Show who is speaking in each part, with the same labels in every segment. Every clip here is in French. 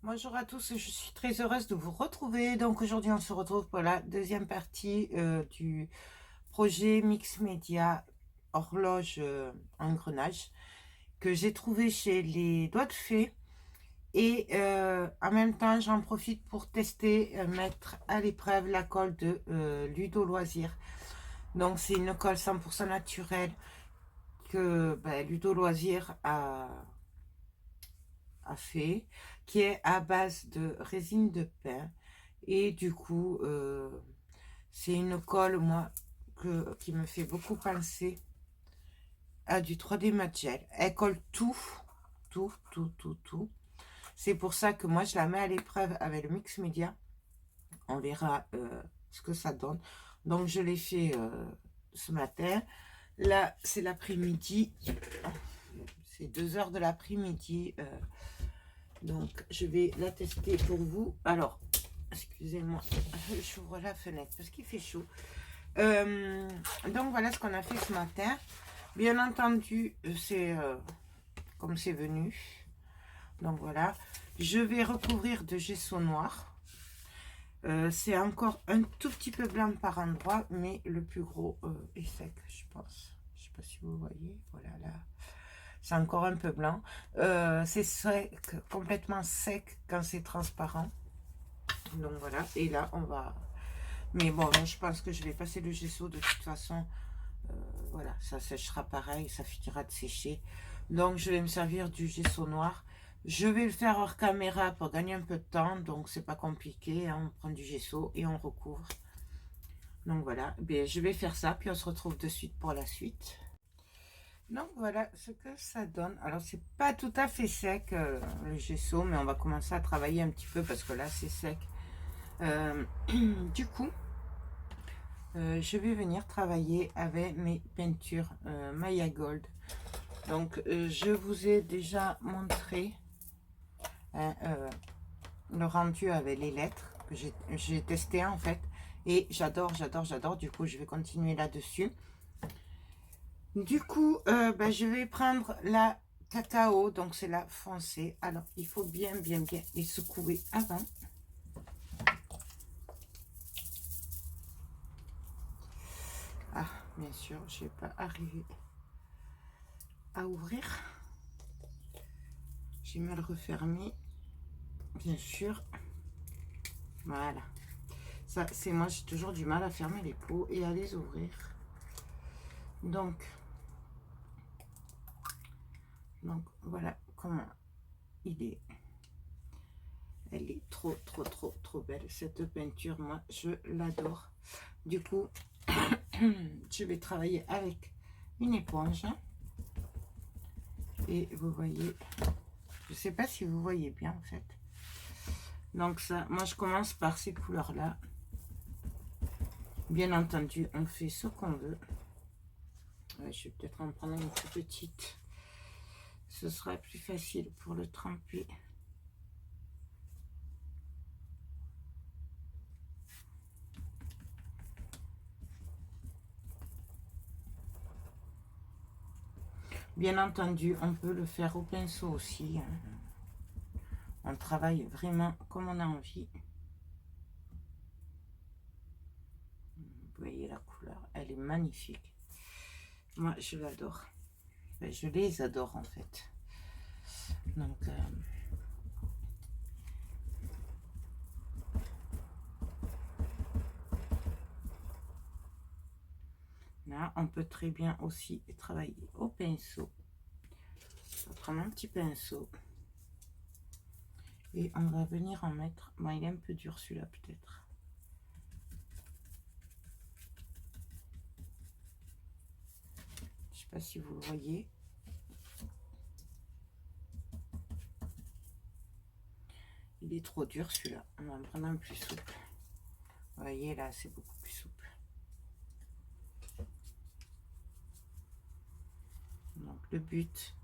Speaker 1: Bonjour à tous, je suis très heureuse de vous retrouver. Donc aujourd'hui, on se retrouve pour la deuxième partie du projet Mix Media horloge engrenage que j'ai trouvé chez les Doigts de Fée. Et en même temps, j'en profite pour tester, mettre à l'épreuve la colle de Ludo Loisir. Donc c'est une colle 100% naturelle que Ludo Loisir a fait, qui est à base de résine de pin. Et du coup, c'est une colle, moi, qui me fait beaucoup penser à du 3D Matte Gel. Elle colle tout, tout, tout, tout, tout. C'est pour ça que moi, je la mets à l'épreuve avec le Mix Media. On verra ce que ça donne. Donc, je l'ai fait ce matin. Là, c'est l'après-midi. C'est 2 heures de l'après-midi. Donc, je vais la tester pour vous. Alors, excusez-moi, j'ouvre la fenêtre parce qu'il fait chaud. Donc, voilà ce qu'on a fait ce matin. Bien entendu, c'est comme c'est venu. Donc, voilà. Je vais recouvrir de gesso noir. C'est encore un tout petit peu blanc par endroit, mais le plus gros est sec, je pense. Je sais pas si vous voyez. Voilà, là. C'est encore un peu blanc. C'est sec, complètement sec quand c'est transparent. Donc voilà, et là on va... Mais bon, je pense que je vais passer le gesso de toute façon. Voilà, ça séchera pareil, ça finira de sécher. Donc je vais me servir du gesso noir. Je vais le faire hors caméra pour gagner un peu de temps, donc c'est pas compliqué, hein. On prend du gesso et on recouvre. Donc voilà, bien, je vais faire ça, puis on se retrouve de suite pour la suite. Donc voilà ce que ça donne. Alors c'est pas tout à fait sec le gesso, mais on va commencer à travailler un petit peu parce que là c'est sec. Du coup, je vais venir travailler avec mes peintures Maya Gold. Donc je vous ai déjà montré hein, le rendu avec les lettres que j'ai testé en fait. Et j'adore, j'adore, j'adore. Du coup, je vais continuer là-dessus. Du coup, je vais prendre la cacao, donc c'est la foncée. Alors, il faut bien, bien, bien les secouer avant. Ah, bien sûr, je ne vais pas arriver à ouvrir. J'ai mal refermé, bien sûr. Voilà. Ça, c'est moi, j'ai toujours du mal à fermer les pots et à les ouvrir. Donc voilà comment il est. Elle est trop, trop, trop, trop belle. Cette peinture, moi, je l'adore. Du coup, je vais travailler avec une éponge. Et vous voyez, je ne sais pas si vous voyez bien, en fait. Donc ça, moi, je commence par ces couleurs-là. Bien entendu, on fait ce qu'on veut. Ouais, je vais peut-être en prendre une plus petite. Ce sera plus facile pour le tremper. Bien entendu, on peut le faire au pinceau aussi. Hein. On travaille vraiment comme on a envie. Vous voyez la couleur, elle est magnifique. Moi, je l'adore. Je les adore en fait. Donc, là, on peut très bien aussi travailler au pinceau. On va prendre un petit pinceau. Et on va venir en mettre... Bon, il est un peu dur celui-là peut-être. Je sais pas si vous le voyez. Il est trop dur celui-là. On va en prendre un plus souple. Vous voyez là, c'est beaucoup plus souple. Donc le but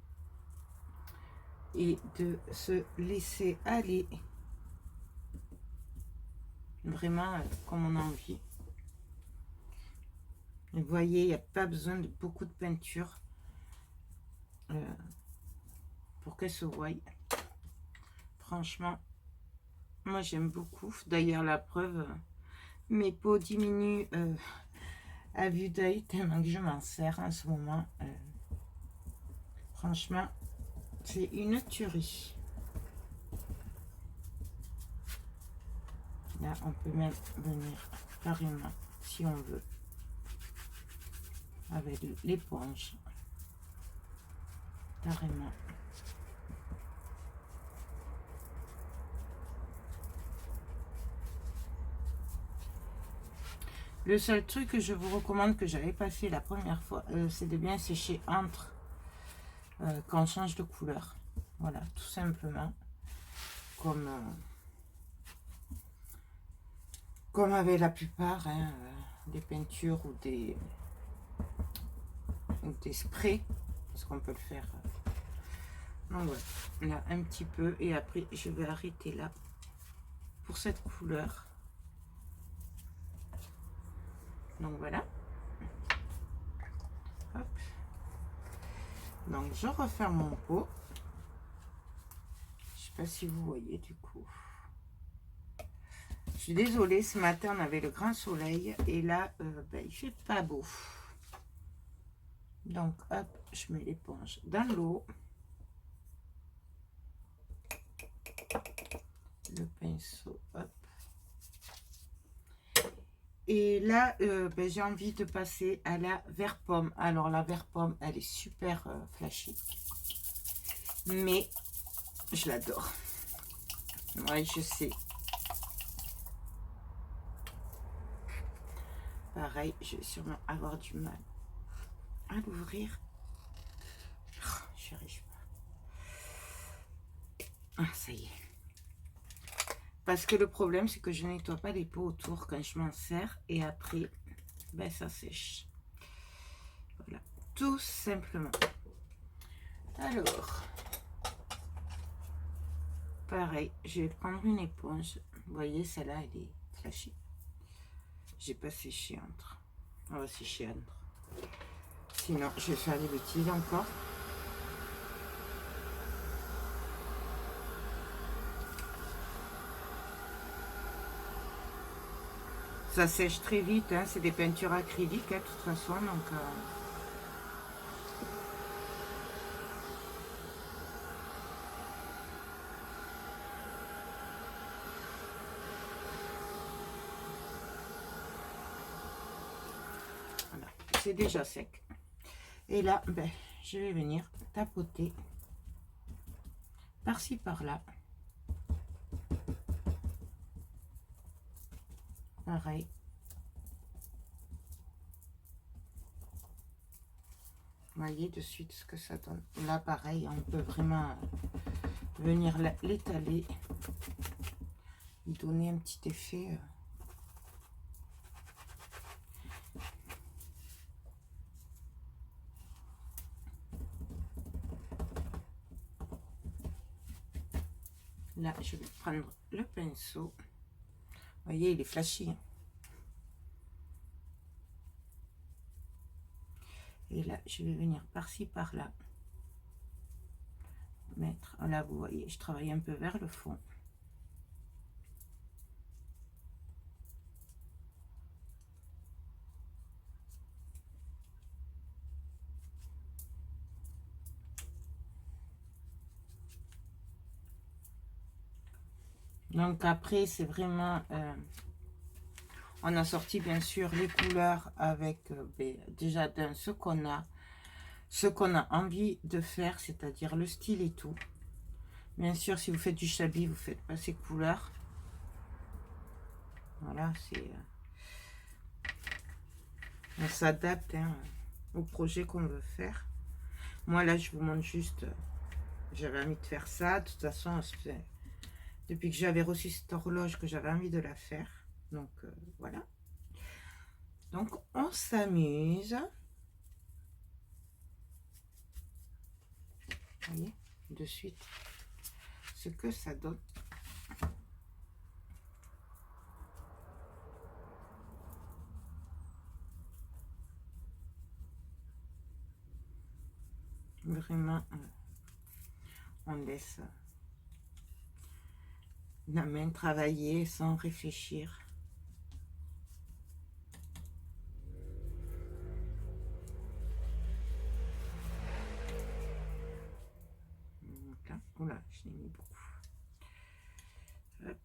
Speaker 1: est de se laisser aller vraiment comme on a envie. Vous voyez, il n'y a pas besoin de beaucoup de peinture pour qu'elle se voie. Franchement, Moi, j'aime beaucoup. D'ailleurs, la preuve, mes peaux diminuent à vue d'œil tellement que je m'en sers en ce moment. Franchement, c'est une tuerie. Là, on peut même venir carrément, si on veut, avec l'éponge. Carrément. Le seul truc que je vous recommande, que j'avais pas fait la première fois, c'est de bien sécher entre quand on change de couleur. Voilà, tout simplement. Comme avec la plupart hein, des peintures ou des sprays, parce qu'on peut le faire. Donc voilà, là un petit peu, et après je vais arrêter là pour cette couleur. Donc voilà. Hop. Donc je referme mon pot. Je sais pas si vous voyez du coup. Je suis désolée, ce matin on avait le grand soleil et là ben, il fait pas beau. Donc hop, je mets l'éponge dans l'eau. Le pinceau, hop. Et là, ben, j'ai envie de passer à la vert pomme. Alors la vert pomme, elle est super flashy. Mais je l'adore. Ouais, je sais. Pareil, je vais sûrement avoir du mal à l'ouvrir. Oh, je n'y arrive pas. Ah, ça y est. Parce que le problème, c'est que je nettoie pas les pots autour quand je m'en sers. Et après, ben, ça sèche. Voilà, tout simplement. Alors, pareil, je vais prendre une éponge. Vous voyez, celle-là, elle est flashy. J'ai pas séché entre. On va sécher entre. Sinon, je vais faire des bêtises encore. Ça sèche très vite, hein, c'est des peintures acryliques, hein, de toute façon, donc... voilà, c'est déjà sec. Et là, ben, je vais venir tapoter par-ci, par-là. Pareil. Vous voyez de suite ce que ça donne. Là, pareil, on peut vraiment venir l'étaler, lui donner un petit effet. Là, je vais prendre le pinceau. Vous voyez, il est flashy. Hein. Et là, je vais venir par-ci, par-là. Mettre, là, vous voyez, je travaille un peu vers le fond. Donc après, c'est vraiment... on a sorti bien sûr les couleurs avec déjà d'un ce qu'on a envie de faire, c'est-à-dire le style et tout. Bien sûr, si vous faites du shabby, vous faites pas ces couleurs. Voilà, c'est... on s'adapte hein, au projet qu'on veut faire. Moi là, je vous montre juste... j'avais envie de faire ça. De toute façon, depuis que j'avais reçu cette horloge que j'avais envie de la faire. Donc voilà. Donc on s'amuse. Vous voyez, de suite, ce que ça donne. Vraiment, on laisse la main travailler sans réfléchir. Donc là, oula, je l'ai mis beaucoup. Hop.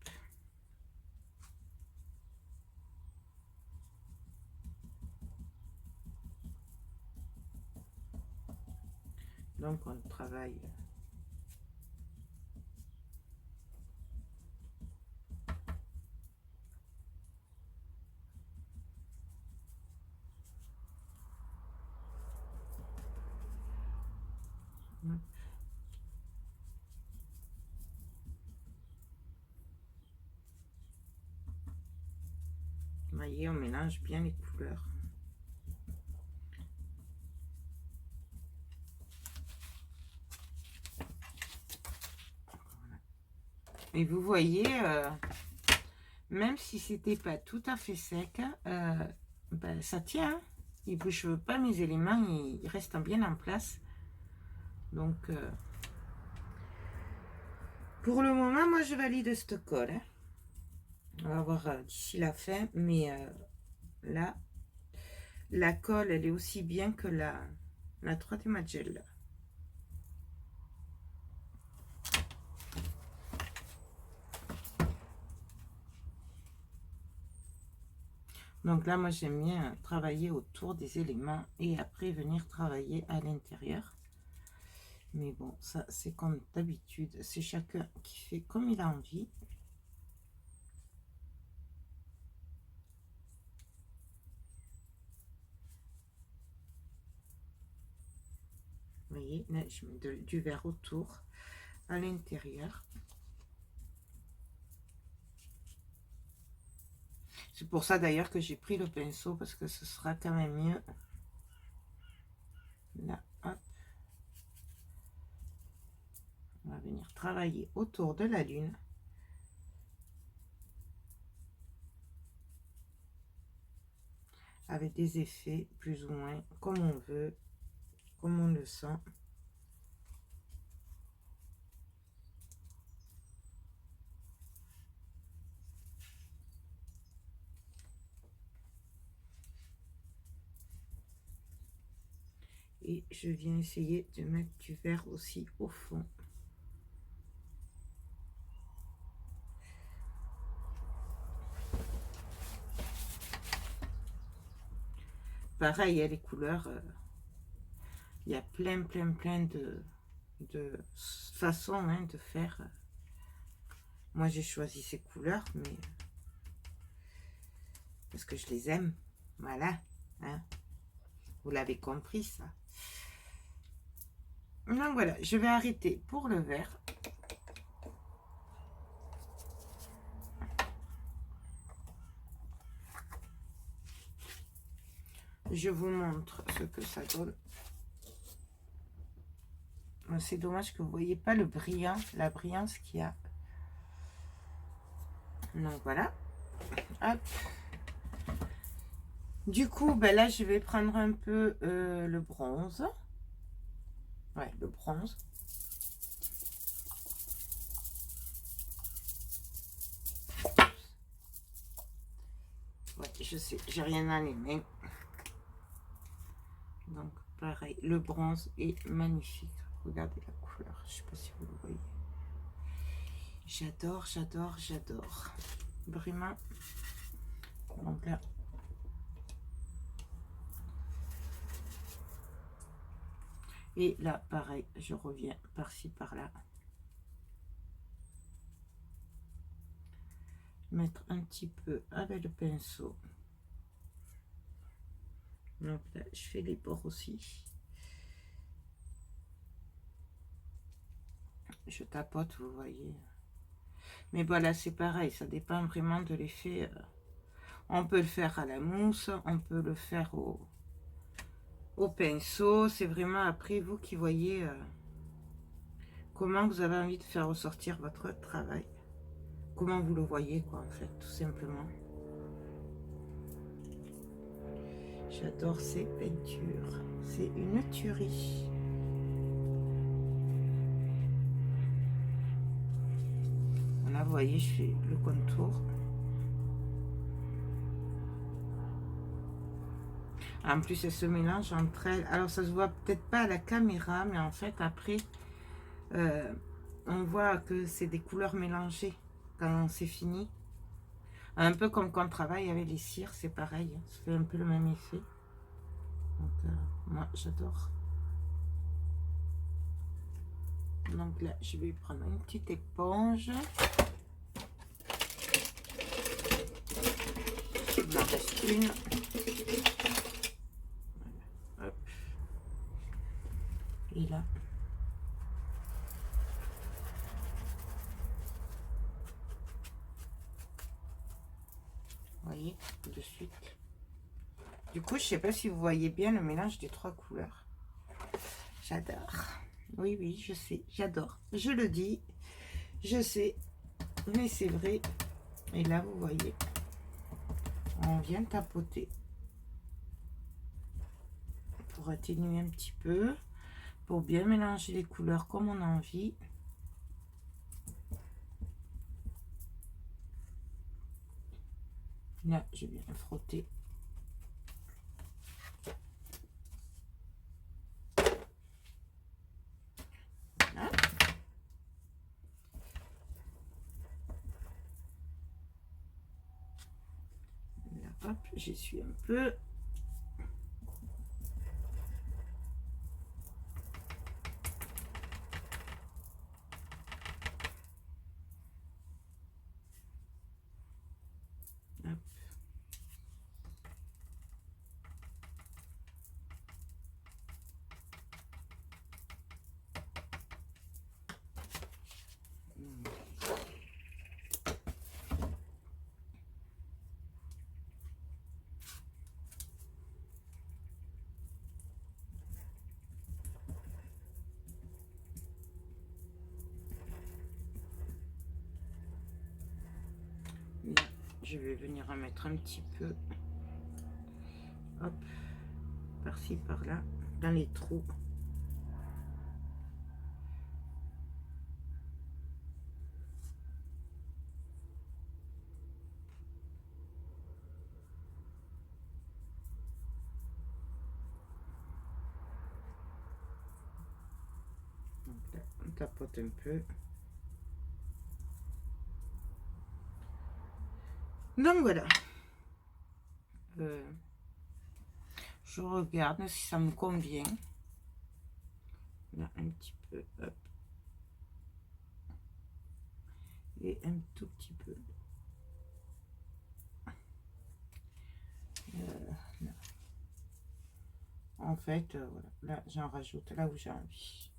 Speaker 1: Donc on travaille. Hop. Vous voyez, on mélange bien les couleurs. Voilà. Et vous voyez, même si c'était pas tout à fait sec, ben, ça tient. Hein. Il ne bouge pas mes éléments, ils restent bien en place. Donc, pour le moment, moi, je valide cette colle. Hein. On va voir d'ici la fin, mais là, la colle, elle est aussi bien que la 3D Magel. Donc là, moi, j'aime bien travailler autour des éléments et après venir travailler à l'intérieur. Mais bon, ça, c'est comme d'habitude. C'est chacun qui fait comme il a envie. Vous voyez, là, je mets du vert autour, à l'intérieur. C'est pour ça d'ailleurs que j'ai pris le pinceau, parce que ce sera quand même mieux. Là, hop. On va venir travailler autour de la lune. Avec des effets plus ou moins comme on veut, comme on le sent. Et je viens essayer de mettre du vert aussi au fond. Pareil, les couleurs, il y a plein de façons hein, de faire. Moi, j'ai choisi ces couleurs, mais parce que je les aime. Voilà. Hein. Vous l'avez compris, ça. Donc voilà, je vais arrêter pour le vert. Je vous montre ce que ça donne. C'est dommage que vous ne voyez pas le brillant, la brillance qu'il y a. Donc voilà. Hop. Du coup, ben là, je vais prendre un peu le bronze. Ouais, le bronze. Ouais, je sais, j'ai rien dans les mains. Donc, pareil, le bronze est magnifique. Regardez la couleur, je ne sais pas si vous le voyez. J'adore, j'adore, j'adore. Vraiment. Donc là. Et là, pareil, je reviens par-ci, par-là. Mettre un petit peu avec le pinceau. Donc là, je fais les bords aussi. Je tapote, vous voyez. Mais voilà, c'est pareil, ça dépend vraiment de l'effet. On peut le faire à la mousse, on peut le faire au pinceau. C'est vraiment après vous qui voyez comment vous avez envie de faire ressortir votre travail. Comment vous le voyez, quoi, en fait, tout simplement. J'adore ces peintures. C'est une tuerie. vous voyez, je fais le contour. En plus, elles se mélangent entre elles. Alors, ça se voit peut-être pas à la caméra, mais en fait, après, on voit que c'est des couleurs mélangées quand c'est fini. Un peu comme quand on travaille avec les cires, c'est pareil. Ça fait un peu le même effet. Donc, moi, j'adore. Donc là, je vais prendre une petite éponge. Il m'en reste une. Voilà. Hop. Et là. Vous voyez, de suite. Du coup, je sais pas si vous voyez bien le mélange des trois couleurs. J'adore. Oui, oui, je sais, j'adore. Je le dis, je sais, mais c'est vrai. Et là, vous voyez, on vient tapoter pour atténuer un petit peu, pour bien mélanger les couleurs comme on a envie. Là, je viens frotter. Voilà. Là, hop, j'essuie un peu. Hop. Là, je vais venir en mettre un petit peu, hop, par-ci, par-là, dans les trous. Donc là, on tapote un peu. Donc voilà. Je regarde si ça me convient. Là, un petit peu, hop. Et un tout petit peu. Là. En fait, voilà. Là, j'en rajoute là où j'ai envie.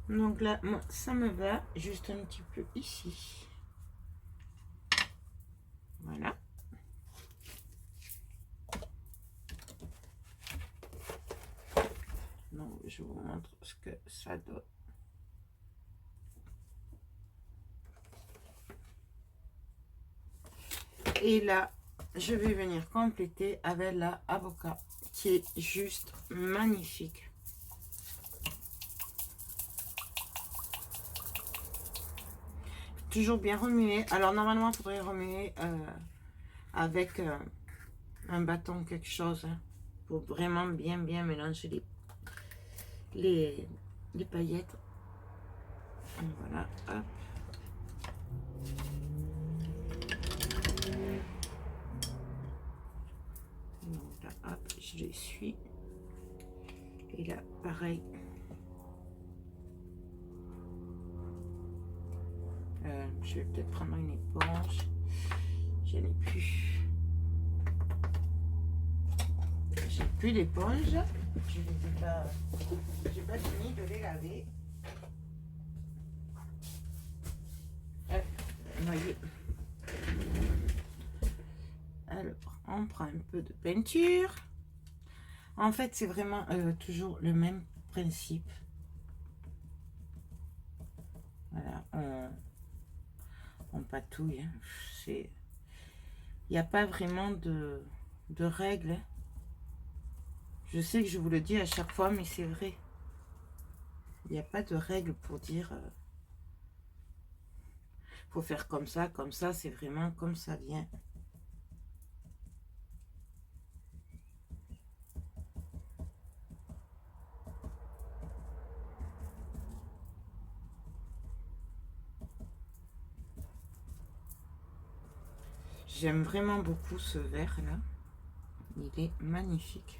Speaker 1: Donc là, moi, ça me va juste un petit peu ici. Voilà. Donc, je vous montre ce que ça donne. Et là, je vais venir compléter avec la avocat qui est juste magnifique. Toujours bien remuer. Alors, normalement, il faudrait remuer avec un bâton, quelque chose, hein, pour vraiment bien mélanger les paillettes. Voilà, hop. Donc là, hop, je l'essuie. Et là, pareil. Je vais peut-être prendre une éponge. Je n'ai plus. J'ai plus d'éponge. Je les ai pas. J'ai pas fini de les laver. Vous voyez. Alors, on prend un peu de peinture. En fait, c'est vraiment toujours le même principe. Voilà, on patouille. Hein. Il n'y a pas vraiment de règles, hein. Je sais que je vous le dis à chaque fois, mais c'est vrai. Il n'y a pas de règles pour dire faut faire comme ça, c'est vraiment comme ça vient. J'aime vraiment beaucoup ce vert là. Il est magnifique.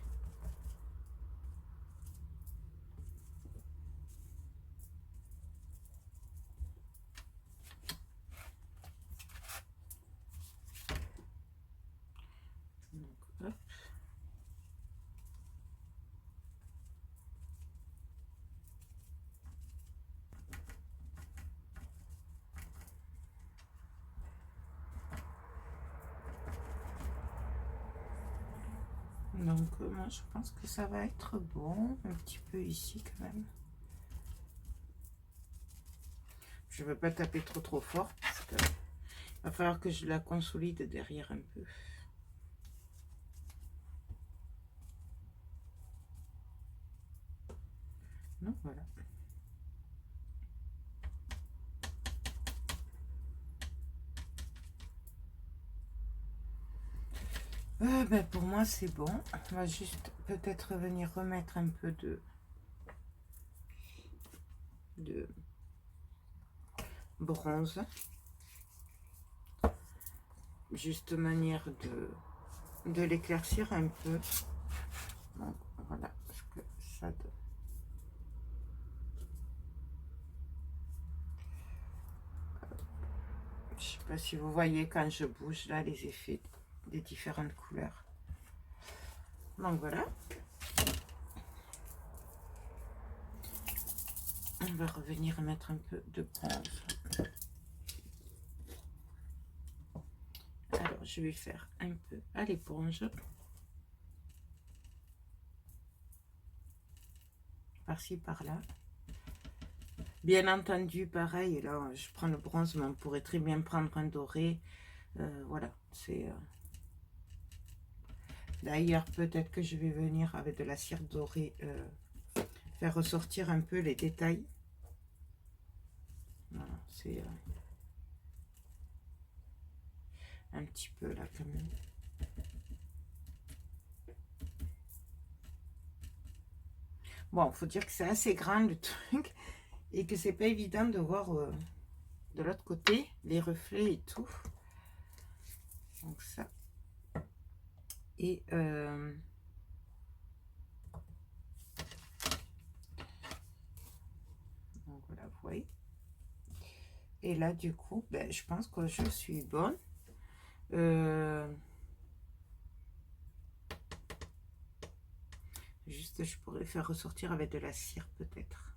Speaker 1: Donc, hop. Donc moi je pense que ça va être bon, un petit peu ici quand même. Je ne veux pas taper trop fort parce que va falloir que je la consolide derrière un peu. Donc voilà. Ben pour moi c'est bon. On va juste peut-être venir remettre un peu de bronze. Juste manière de l'éclaircir un peu. Donc voilà ce que ça donne. Je sais pas si vous voyez quand je bouge là les effets des différentes couleurs. Donc voilà. On va revenir mettre un peu de bronze. Alors je vais faire un peu à l'éponge. Par-ci par-là. Bien entendu, pareil, là je prends le bronze, mais on pourrait très bien prendre un doré. Voilà, c'est... D'ailleurs, peut-être que je vais venir avec de la cire dorée faire ressortir un peu les détails. Voilà, c'est un petit peu là quand même. Bon, faut dire que c'est assez grand le truc et que c'est pas évident de voir de l'autre côté les reflets et tout. Donc ça. Et donc voilà, vous voyez. Et là, du coup, ben, je pense que je suis bonne. Juste, je pourrais faire ressortir avec de la cire peut-être.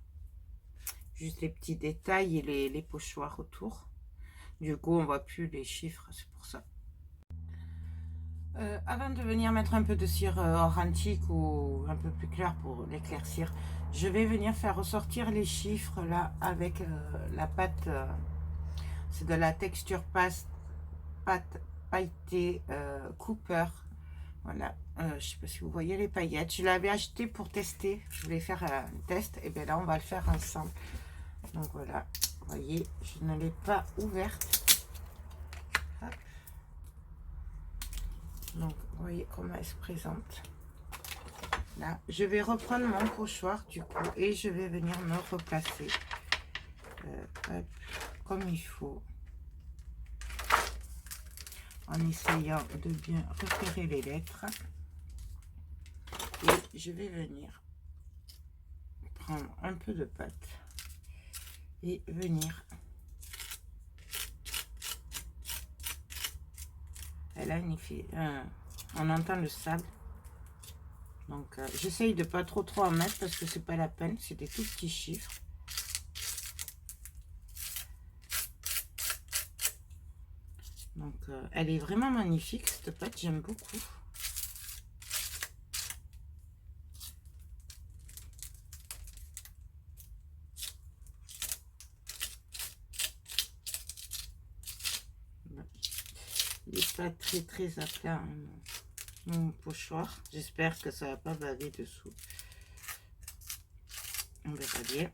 Speaker 1: Juste les petits détails et les pochoirs autour. Du coup, on voit plus les chiffres, c'est pour ça. Avant de venir mettre un peu de cire or antique ou un peu plus clair pour l'éclaircir, je vais venir faire ressortir les chiffres là avec la pâte. C'est de la texture pâte pailletée Cooper. Voilà, je sais pas si vous voyez les paillettes. Je l'avais acheté pour tester. Je voulais faire un test. Et bien là, on va le faire ensemble. Donc voilà, vous voyez, je ne l'ai pas ouverte. Hop. Donc, vous voyez comment elle se présente. Là, je vais reprendre mon pochoir du coup et je vais venir me replacer hop, comme il faut. En essayant de bien repérer les lettres. Et je vais venir prendre un peu de pâte et venir. Elle a un effet. On entend le sable. Donc, j'essaye de pas trop en mettre parce que c'est pas la peine. C'est des tout petits chiffres. Donc, elle est vraiment magnifique cette pâte. J'aime beaucoup. Les pas très très à plat, hein, mon pochoir. J'espère que ça va pas baver dessous. On verra bien.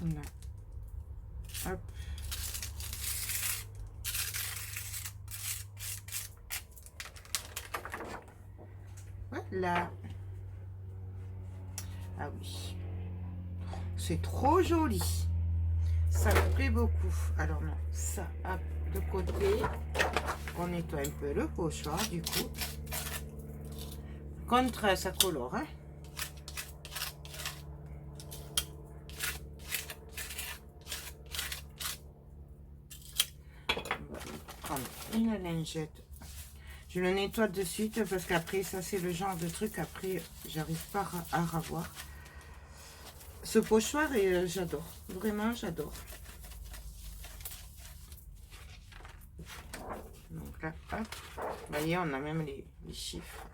Speaker 1: Voilà. Hop. Voilà. Ah oui. C'est trop joli. Ça me plaît beaucoup. Alors non, ça, hop, de côté. On nettoie un peu le pochoir du coup. Contre ça colore, hein. On va prendre une lingette. Je le nettoie de suite parce qu'après, ça c'est le genre de truc, après, j'arrive pas à ravoir. Ce pochoir, et j'adore. Vraiment, j'adore. Donc là, hop. Vous voyez, on a même les chiffres.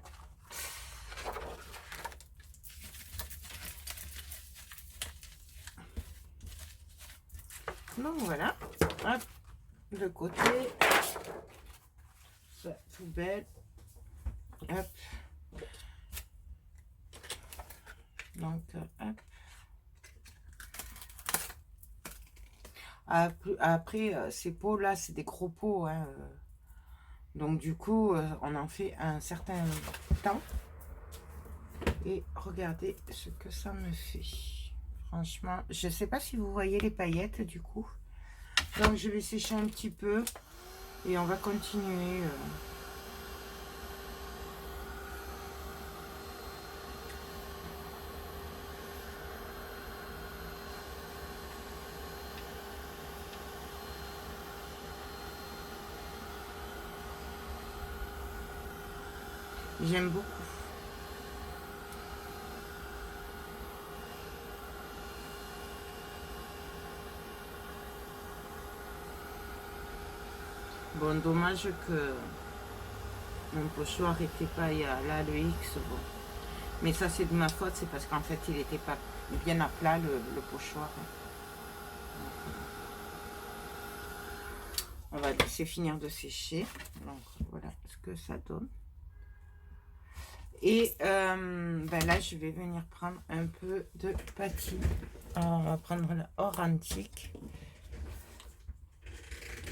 Speaker 1: Donc voilà. Hop. Le côté. Ça, poubelle. Hop. Donc, hop. Après, ces pots-là, c'est des gros pots. Hein. Donc, du coup, on en fait un certain temps. Et regardez ce que ça me fait. Franchement, je ne sais pas si vous voyez les paillettes, du coup. Donc, je vais sécher un petit peu. Et on va continuer. J'aime beaucoup. Bon, dommage que mon pochoir n'était pas là, le X. Bon. Mais ça, c'est de ma faute. C'est parce qu'en fait, il n'était pas bien à plat, le pochoir. On va laisser finir de sécher. Donc, voilà ce que ça donne. Et ben là, je vais venir prendre un peu de pâtis. On va prendre la or antique.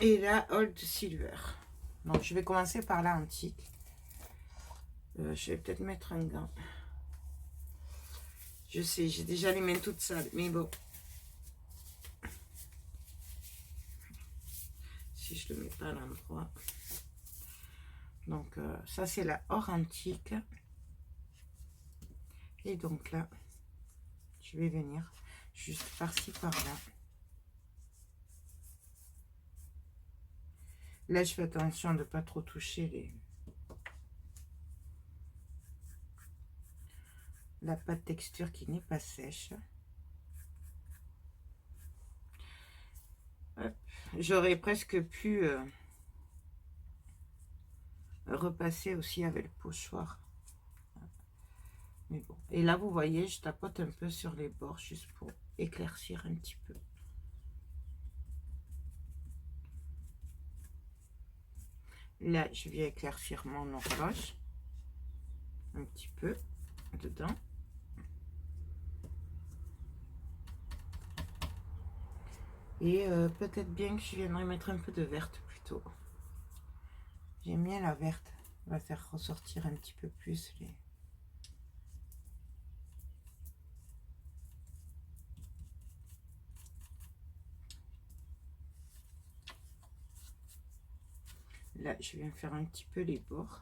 Speaker 1: Et la old silver. Donc, je vais commencer par la antique. Je vais peut-être mettre un gant. Je sais, j'ai déjà les mains toutes sales, mais bon. Si je le mets pas à l'endroit. Donc, ça, c'est la or antique. Et donc là, je vais venir juste par-ci, par-là. Là, je fais attention de ne pas trop toucher la pâte texture qui n'est pas sèche. J'aurais presque pu repasser aussi avec le pochoir. Mais bon. Et là, vous voyez, je tapote un peu sur les bords juste pour éclaircir un petit peu. Là, je viens éclaircir mon horloge un petit peu dedans. Et peut-être bien que je viendrai mettre un peu de verte plutôt. J'aime bien la verte. On va faire ressortir un petit peu plus les... Là, je viens faire un petit peu les bords.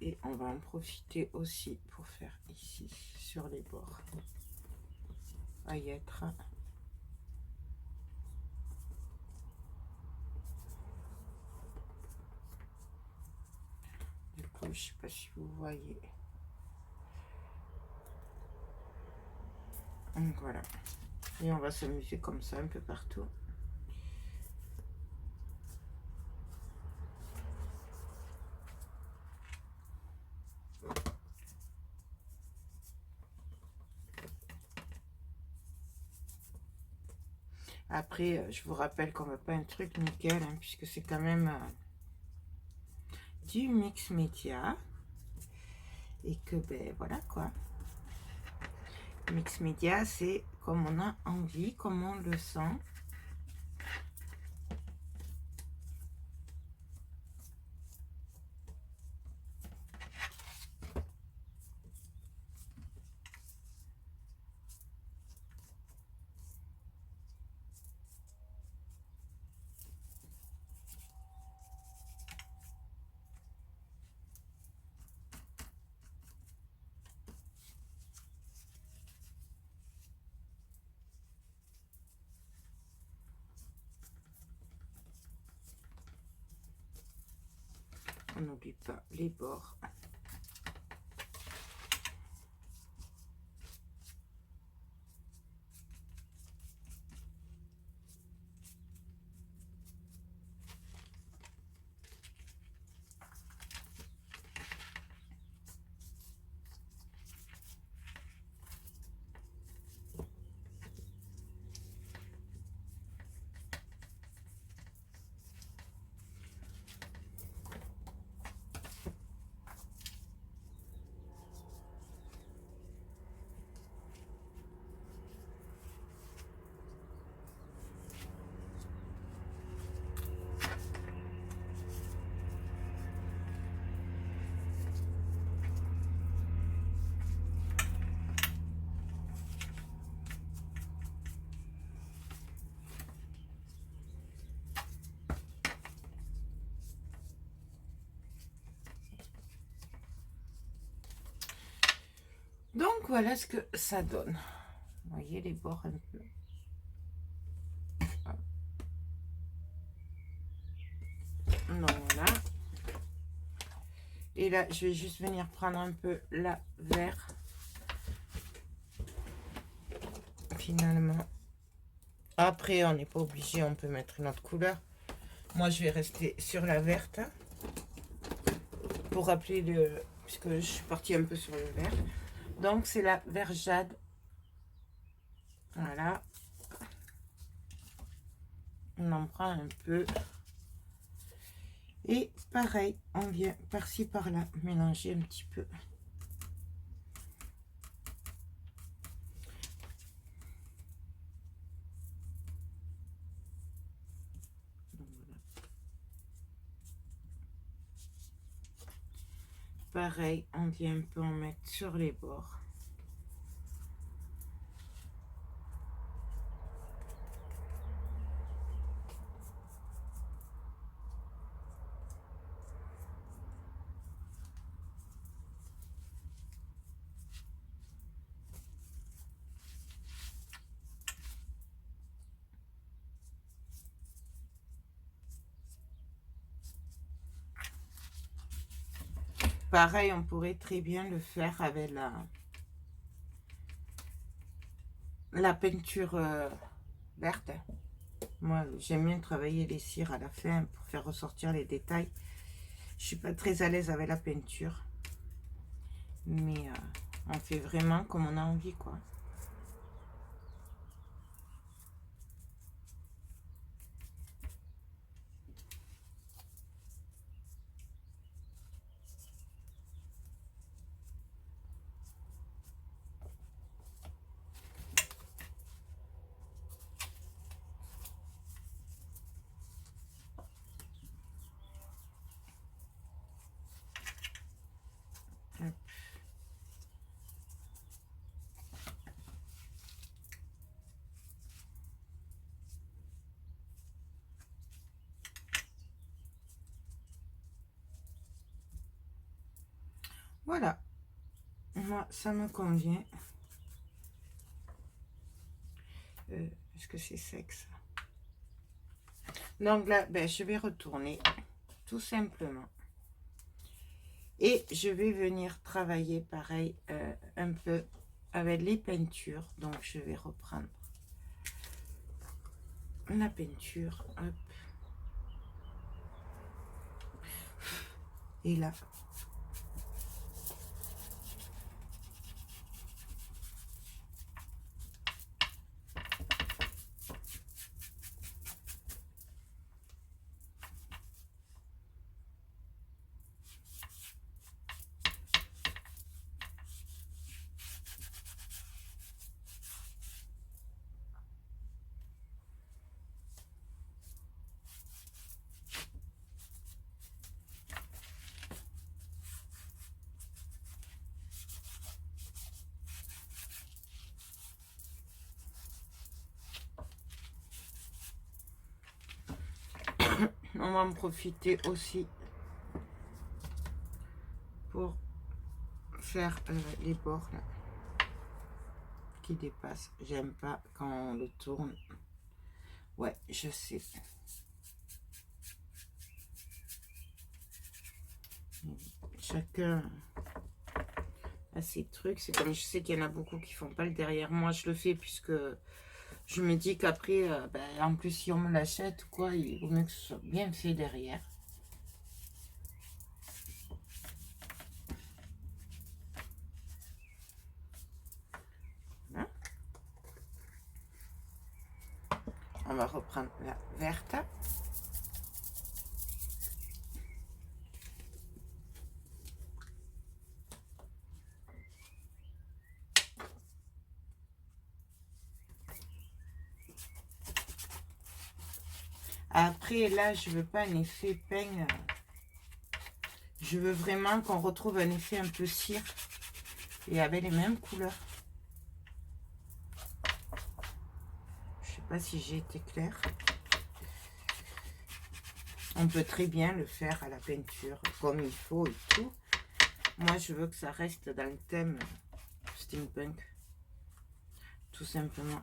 Speaker 1: Et on va en profiter aussi pour faire ici, sur les bords. Paillettes. Du coup, je sais pas si vous voyez. Donc voilà. Et on va s'amuser comme ça un peu partout. Après, je vous rappelle qu'on ne veut pas un truc nickel, hein, puisque c'est quand même du mix média. Et que, ben voilà quoi. Mix média, c'est comme on a envie, comme on le sent. On n'oublie pas les bords. Donc voilà ce que ça donne. Vous voyez les bords un peu. Donc voilà. Et là, je vais juste venir prendre un peu la vert. Finalement. Après, on n'est pas obligé, on peut mettre une autre couleur. Moi, je vais rester sur la verte. Pour rappeler le... Puisque je suis partie un peu sur le vert. Donc, c'est la vert jade. Voilà. On en prend un peu. Et pareil, on vient par-ci, par-là, mélanger un petit peu. Pareil, on vient un peu en mettre sur les bords. Pareil, on pourrait très bien le faire avec la peinture verte. Moi, j'aime bien travailler les cires à la fin pour faire ressortir les détails. Je suis pas très à l'aise avec la peinture. Mais on fait vraiment comme on a envie, quoi. Hop. Voilà. Moi, ça me convient. Est-ce que c'est sexe? Donc là, ben, je vais retourner tout simplement. Et je vais venir travailler pareil un peu avec les peintures. Donc je vais reprendre la peinture. Hop. Et là. On va en profiter aussi pour faire les bords là, qui dépassent. J'aime pas quand on le tourne. Ouais, je sais. Chacun a ses trucs. C'est comme je sais qu'il y en a beaucoup qui font pas le derrière. Moi, je le fais puisque je me dis qu'après, en plus, si on me l'achète, quoi, il vaut mieux que ce soit bien fait derrière. Hein? On va reprendre la verte. Après, là, je veux pas un effet peigne. Je veux vraiment qu'on retrouve un effet un peu cire et avec les mêmes couleurs. Je sais pas si j'ai été claire. On peut très bien le faire à la peinture comme il faut et tout. Moi, je veux que ça reste dans le thème steampunk. Tout simplement.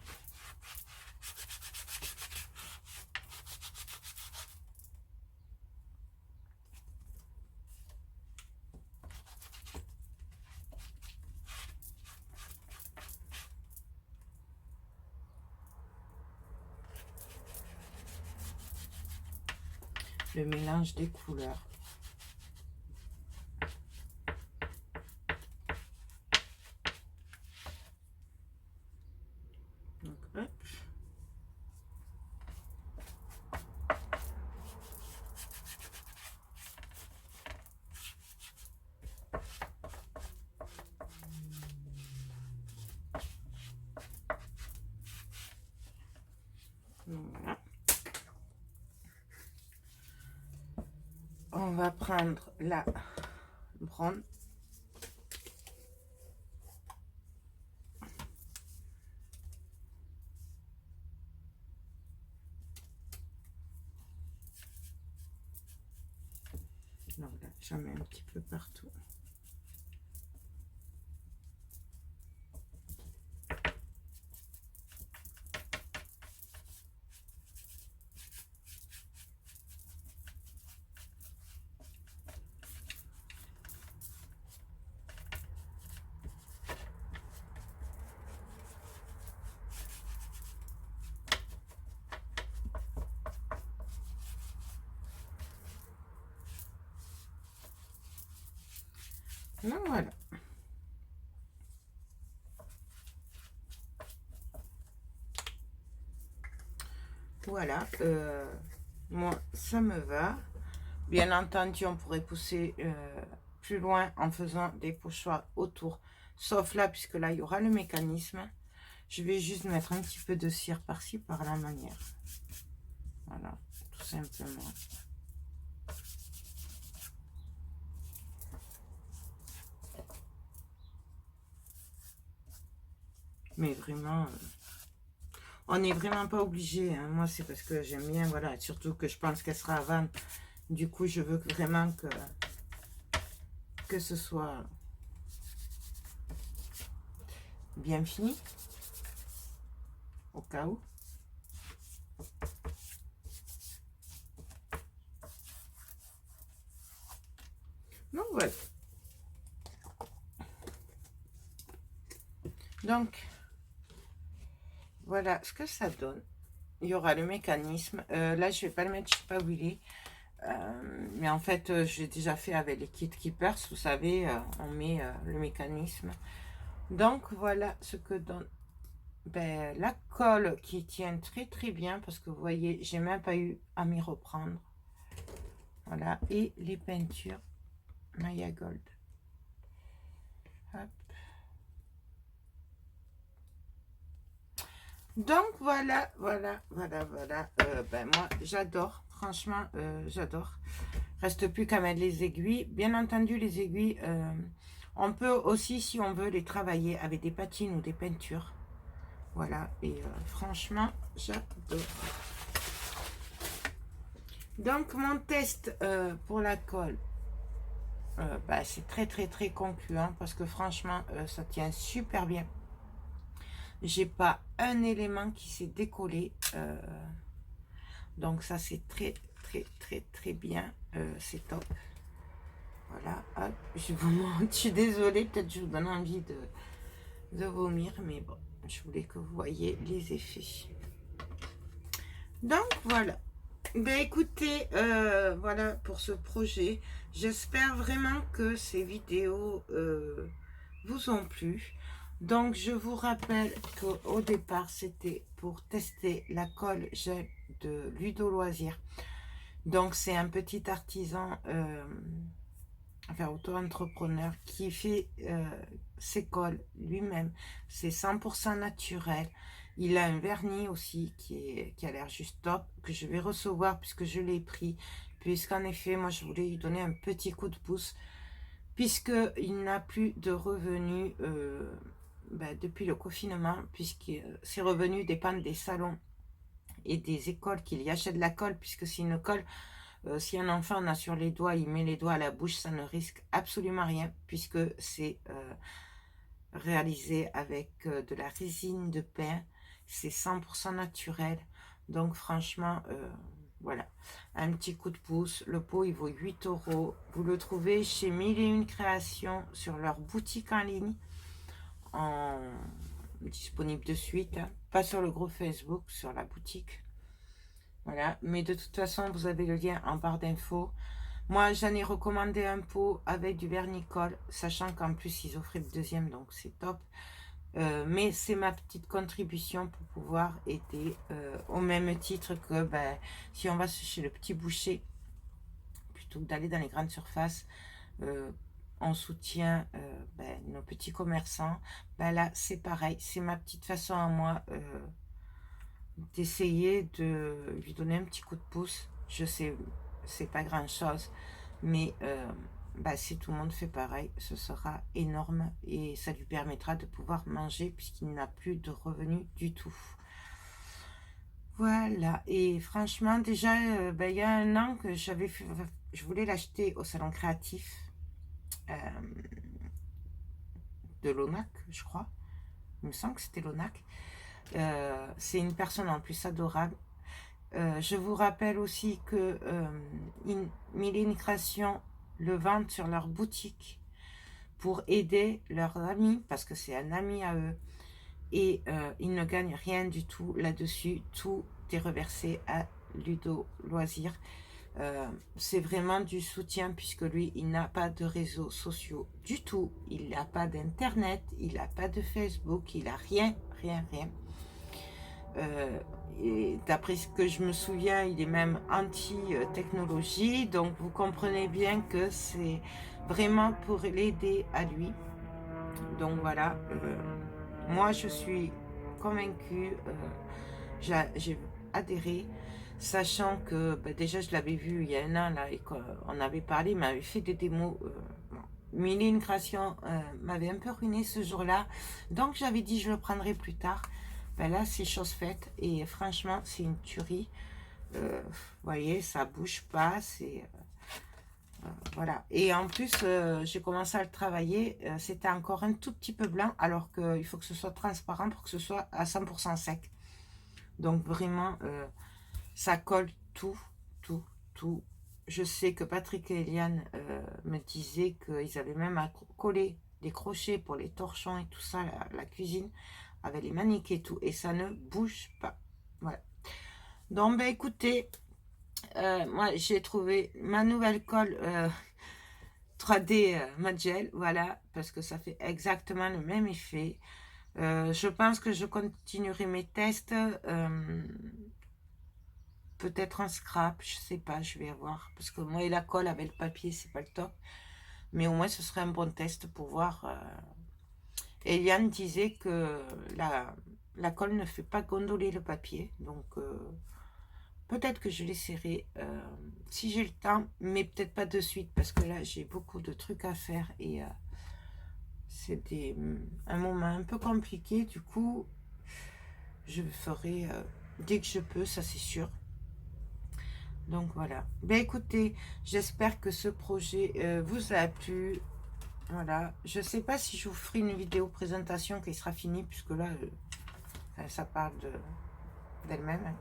Speaker 1: Le mélange des couleurs. Donc, hop. Voilà. On va prendre la brune. Donc là, j'en mets un petit peu partout. Donc voilà. Voilà. Moi, ça me va. Bien entendu, on pourrait pousser plus loin en faisant des pochoirs autour. Sauf là, puisque là, il y aura le mécanisme. Je vais juste mettre un petit peu de cire par-ci, par la manière. Voilà, tout simplement. Mais vraiment, on n'est vraiment pas obligé. Hein. Moi, c'est parce que j'aime bien, voilà. Surtout que je pense qu'elle sera à vendre. Du coup, je veux vraiment que ce soit bien fini. Au cas où. Donc, voilà. Donc, voilà ce que ça donne. Il y aura le mécanisme. Là, je vais pas le mettre, je sais pas où il est. Mais en fait, j'ai déjà fait avec les kits Keepers. Vous savez, on met le mécanisme. Donc, voilà ce que donne la colle qui tient très très bien. Parce que vous voyez, j'ai même pas eu à m'y reprendre. Voilà. Et les peintures Maya Gold. Hop. Donc voilà, voilà. Moi, j'adore, franchement, j'adore. Reste plus qu'à mettre les aiguilles. Bien entendu, les aiguilles, on peut aussi, si on veut, les travailler avec des patines ou des peintures. Voilà, et franchement, j'adore. Donc, mon test pour la colle, bah, c'est très concluant parce que franchement, ça tient super bien. J'ai pas un élément qui s'est décollé. Donc, ça, c'est très bien. C'est top. Voilà. Hop, je suis désolée. Peut-être je vous donne envie de vomir. Mais bon, je voulais que vous voyez les effets. Donc, voilà. Ben écoutez, voilà pour ce projet. J'espère vraiment que ces vidéos vous ont plu. Donc je vous rappelle qu'au départ c'était pour tester la colle gel de Ludo Loisir. Donc c'est un petit artisan, enfin auto-entrepreneur qui fait ses colles lui-même. C'est 100% naturel. Il a un vernis aussi qui a l'air juste top, que je vais recevoir puisque je l'ai pris. Puisqu'en effet, moi je voulais lui donner un petit coup de pouce. Puisqu'il n'a plus de revenus depuis le confinement, puisque ses revenus dépendent des salons et des écoles qui y achètent la colle, puisque c'est une colle, si un enfant en a sur les doigts, il met les doigts à la bouche, ça ne risque absolument rien, puisque c'est réalisé avec de la résine de pin, c'est 100% naturel, donc franchement, voilà, un petit coup de pouce. Le pot il vaut 8 euros. Vous le trouvez chez 1001 Créations sur leur boutique en ligne, en disponible de suite, hein. Pas sur le groupe Facebook, sur la boutique. Voilà, mais de toute façon, vous avez le lien en barre d'infos. Moi, j'en ai recommandé un pot avec du vernicole, sachant qu'en plus, ils offraient le deuxième, donc c'est top. Mais c'est ma petite contribution pour pouvoir aider au même titre que si on va chez le petit boucher, plutôt que d'aller dans les grandes surfaces, on soutient nos petits commerçants. Là, c'est pareil, c'est ma petite façon à moi d'essayer de lui donner un petit coup de pouce. Je sais, c'est pas grand chose, mais si tout le monde fait pareil, ce sera énorme et ça lui permettra de pouvoir manger puisqu'il n'a plus de revenus du tout. Voilà, et franchement, déjà, il y a un an que je voulais l'acheter au salon créatif de l'ONAC, je crois. Il me semble que c'était l'ONAC. C'est une personne en plus adorable. Je vous rappelle aussi que Mille Création le vendent sur leur boutique pour aider leurs amis, parce que c'est un ami à eux, et ils ne gagnent rien du tout là-dessus. Tout est reversé à Ludo Loisir. C'est vraiment du soutien puisque lui, il n'a pas de réseaux sociaux du tout. Il n'a pas d'internet, il n'a pas de Facebook, il n'a rien. Et d'après ce que je me souviens, il est même anti-technologie. Donc vous comprenez bien que c'est vraiment pour l'aider à lui. Donc voilà, moi je suis convaincue, j'ai adhéré, sachant que déjà je l'avais vu il y a un an là, et qu'on avait parlé, il m'avait fait des démos. Mille et une Créations m'avait un peu ruiné ce jour-là, donc j'avais dit je le prendrai plus tard. Là c'est chose faite et franchement c'est une tuerie. Vous voyez, ça bouge pas, c'est voilà. Et en plus j'ai commencé à le travailler, c'était encore un tout petit peu blanc, alors qu'il faut que ce soit transparent pour que ce soit à 100% sec. Donc vraiment ça colle tout. Je sais que Patrick et Eliane me disaient qu'ils avaient même à coller des crochets pour les torchons et tout ça, la cuisine, avec les maniques et tout, et ça ne bouge pas. Voilà. Donc, écoutez, moi, j'ai trouvé ma nouvelle colle 3D Magel, voilà, parce que ça fait exactement le même effet. Je pense que je continuerai mes tests, peut-être en scrap, je sais pas, je vais voir, parce que moi et la colle avec le papier, c'est pas le top, mais au moins ce serait un bon test pour voir. Eliane disait que la colle ne fait pas gondoler le papier, donc peut-être que je l'essaierai si j'ai le temps, mais peut-être pas de suite, parce que là j'ai beaucoup de trucs à faire et c'est un moment un peu compliqué. Du coup, je le ferai dès que je peux, ça c'est sûr. Donc voilà. Ben écoutez, j'espère que ce projet vous a plu. Voilà. Je sais pas si je vous ferai une vidéo présentation qui sera finie, puisque là, ça parle d'elle-même. Hein.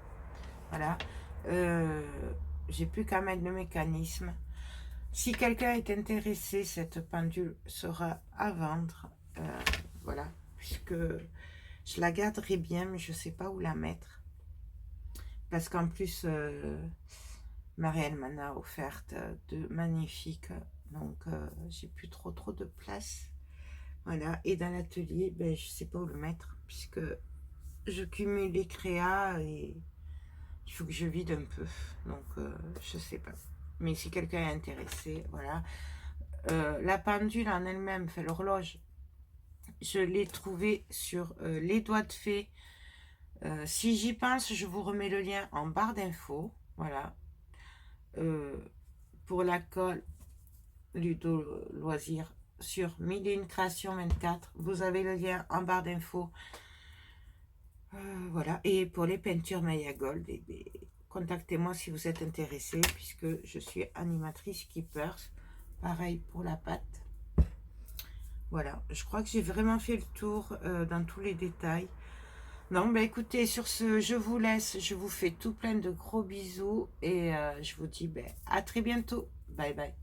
Speaker 1: Voilà. J'ai plus qu'à mettre le mécanisme. Si quelqu'un est intéressé, cette pendule sera à vendre. Voilà. Puisque je la garderai bien, mais je sais pas où la mettre. Parce qu'en plus, Marielle m'en a offert de magnifiques. Donc, j'ai plus trop de place. Voilà. Et dans l'atelier, ben, je sais pas où le mettre. Puisque je cumule les créas et il faut que je vide un peu. Donc, je sais pas. Mais si quelqu'un est intéressé, voilà. La pendule en elle-même, fait l'horloge, je l'ai trouvée sur Les Doigts de Fée. Si j'y pense, je vous remets le lien en barre d'infos. Voilà. Pour la colle Ludo Loisir sur 1001 Création 24, vous avez le lien en barre d'infos. Voilà. Et pour les peintures Maya Gold, contactez-moi si vous êtes intéressé, puisque je suis animatrice Keepers. Pareil pour la pâte. Voilà, je crois que j'ai vraiment fait le tour dans tous les détails. Non, bah écoutez, sur ce, je vous laisse. Je vous fais tout plein de gros bisous et je vous dis à très bientôt. Bye bye.